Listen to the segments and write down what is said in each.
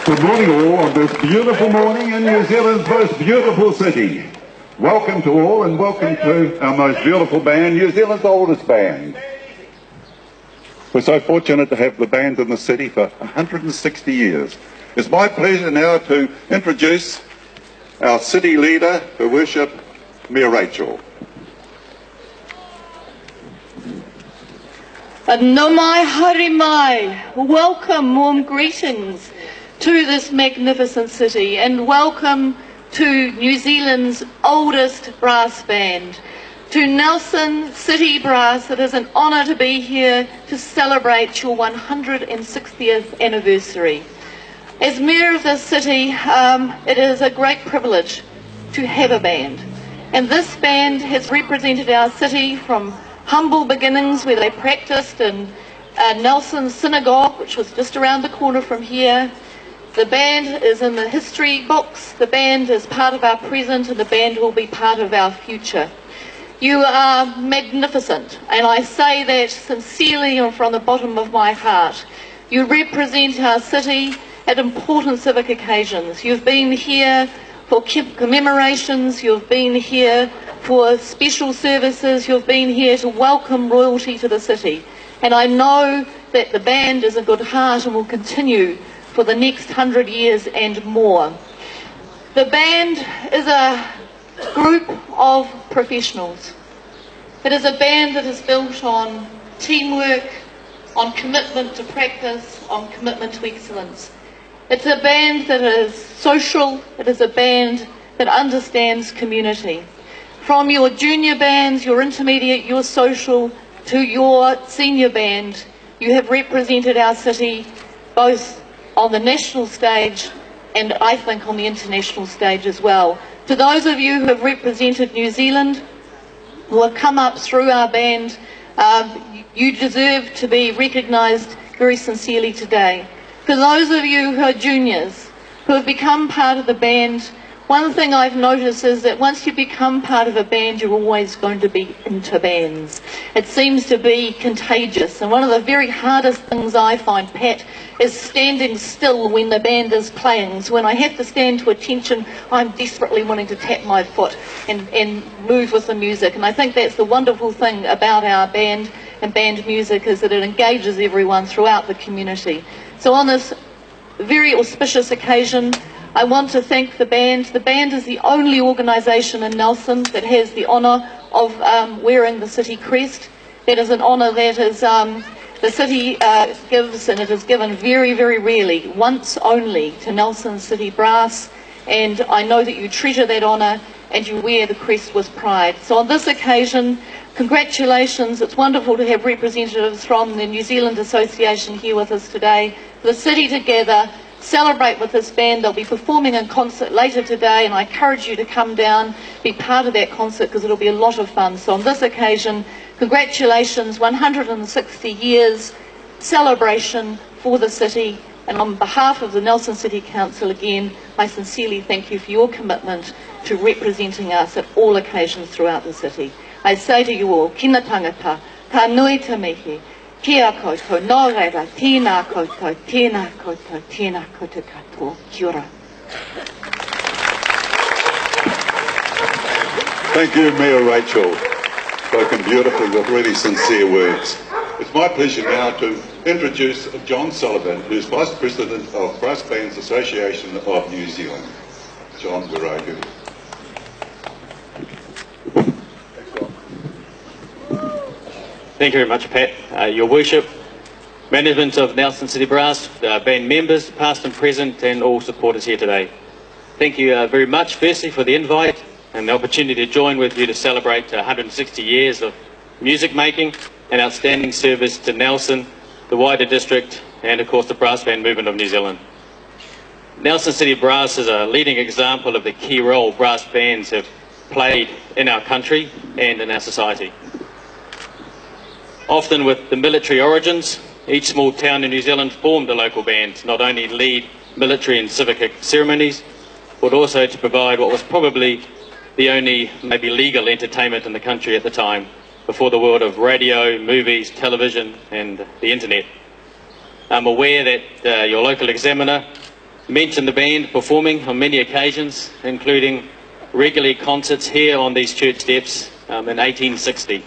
Good morning all on this beautiful morning in New Zealand's most beautiful city. Welcome to all and welcome to our most beautiful band, New Zealand's oldest band. We're so fortunate to have the band in the city for 160 years. It's my pleasure now to introduce our city leader, Her Worship, Mayor Rachel. No mai haere mai. Welcome, warm greetings to this magnificent city, and welcome to New Zealand's oldest brass band, to Nelson City Brass. It is an honour to be here to celebrate your 160th anniversary. As Mayor of this city, it is a great privilege to have a band, and this band has represented our city from humble beginnings where they practiced in Nelson Synagogue, which was just around the corner from here. The band is in the history books, the band is part of our present, and the band will be part of our future. You are magnificent, and I say that sincerely and from the bottom of my heart. You represent our city at important civic occasions. You've been here for commemorations, you've been here for special services, you've been here to welcome royalty to the city. And I know that the band is in good heart and will continue for the next 100 years and more. The band is a group of professionals. It is a band that is built on teamwork, on commitment to practice, on commitment to excellence. It's a band that is social, it is a band that understands community. From your junior bands, your intermediate, your social, to your senior band, you have represented our city both on the national stage and I think on the international stage as well. To those of you who have represented New Zealand, who have come up through our band, you deserve to be recognised very sincerely today. For those of you who are juniors, who have become part of the band, one thing I've noticed is that once you become part of a band, you're always going to be into bands. It seems to be contagious, and one of the very hardest things I find, Pat, is standing still when the band is playing. So when I have to stand to attention, I'm desperately wanting to tap my foot and move with the music. And I think that's the wonderful thing about our band and band music, is that it engages everyone throughout the community. So on this very auspicious occasion, I want to thank the band. The band is the only organisation in Nelson that has the honour of wearing the city crest. That is an honour that is, the city gives, and it is given very, very rarely, once only, to Nelson City Brass. And I know that you treasure that honour and you wear the crest with pride. So on this occasion, congratulations. It's wonderful to have representatives from the New Zealand Association here with us today. For the city together, celebrate with this band. They'll be performing in concert later today, and I encourage you to come down, be part of that concert, because it'll be a lot of fun. So on this occasion, congratulations, 160 years celebration for the city, and on behalf of the Nelson City Council again, I sincerely thank you for your commitment to representing us at all occasions throughout the city. I say to you all, kina tangata, ka nui te mihi, kia koutou, nō reira, tēnā koutou, tēnā koutou, tēnā koutou katoa, kia ora. Thank you, Mayor Rachel. Spoken beautifully with really sincere words. It's my pleasure now to introduce John Sullivan, who's Vice President of Brass Bands Association of New Zealand. John, where are you? Thank you very much, Pat. Your Worship, management of Nelson City Brass, band members, past and present, and all supporters here today. Thank you very much, firstly, for the invite and the opportunity to join with you to celebrate 160 years of music making and outstanding service to Nelson, the wider district, and of course the brass band movement of New Zealand. Nelson City Brass is a leading example of the key role brass bands have played in our country and in our society. Often with the military origins, each small town in New Zealand formed a local band to not only lead military and civic ceremonies, but also to provide what was probably the only maybe legal entertainment in the country at the time, before the world of radio, movies, television and the internet. I'm aware that your local examiner mention the band performing on many occasions, including regularly concerts here on these church steps in 1860.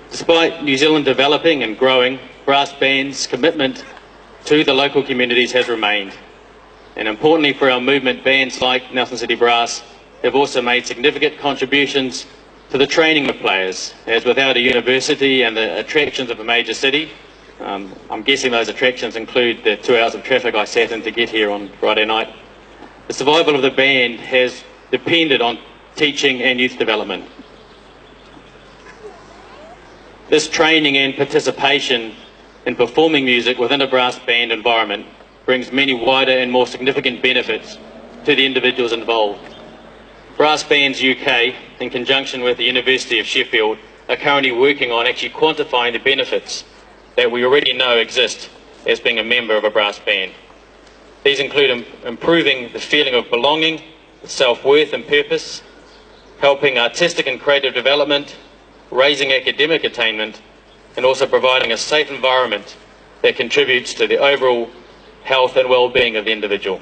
Despite New Zealand developing and growing, brass band's commitment to the local communities has remained. And importantly for our movement, bands like Nelson City Brass have also made significant contributions to the training of players, as without a university and the attractions of a major city, I'm guessing those attractions include the 2 hours of traffic I sat in to get here on Friday night, the survival of the band has depended on teaching and youth development. This training and participation in performing music within a brass band environment brings many wider and more significant benefits to the individuals involved. Brass Bands UK, in conjunction with the University of Sheffield, are currently working on actually quantifying the benefits that we already know exist as being a member of a brass band. These include improving the feeling of belonging, self-worth and purpose, helping artistic and creative development, raising academic attainment, and also providing a safe environment that contributes to the overall health and well-being of the individual.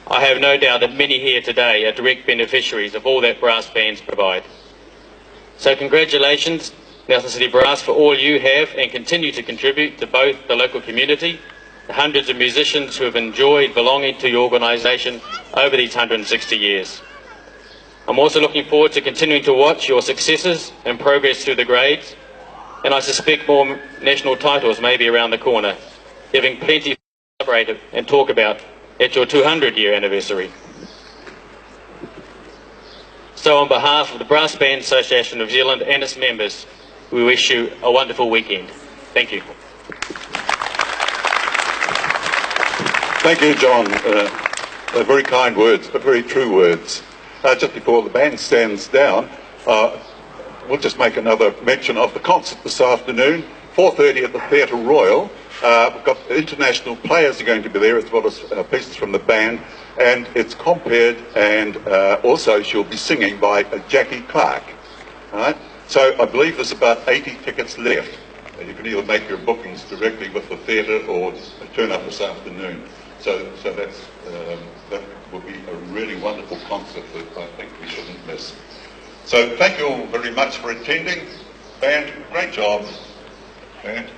I have no doubt that many here today are direct beneficiaries of all that brass bands provide. So congratulations, Nelson City Brass, for all you have and continue to contribute to both the local community, the hundreds of musicians who have enjoyed belonging to your organisation over these 160 years. I'm also looking forward to continuing to watch your successes and progress through the grades, and I suspect more national titles may be around the corner, giving plenty to celebrate and talk about at your 200-year anniversary. So on behalf of the Brass Band Association of New Zealand and its members, we wish you a wonderful weekend. Thank you. Thank you, John. Very kind words, but very true words. Just before the band stands down, we'll just make another mention of the concert this afternoon, 4:30 at the Theatre Royal. We've got international players are going to be there, as well as pieces from the band, and it's compared, and also she'll be singing by Jackie Clark. All right? So I believe there's about 80 tickets left. You can either make your bookings directly with the theatre or turn up this afternoon. So that's, that will be a really wonderful concert that I think we shouldn't miss. So thank you all very much for attending. Band, great job. Band.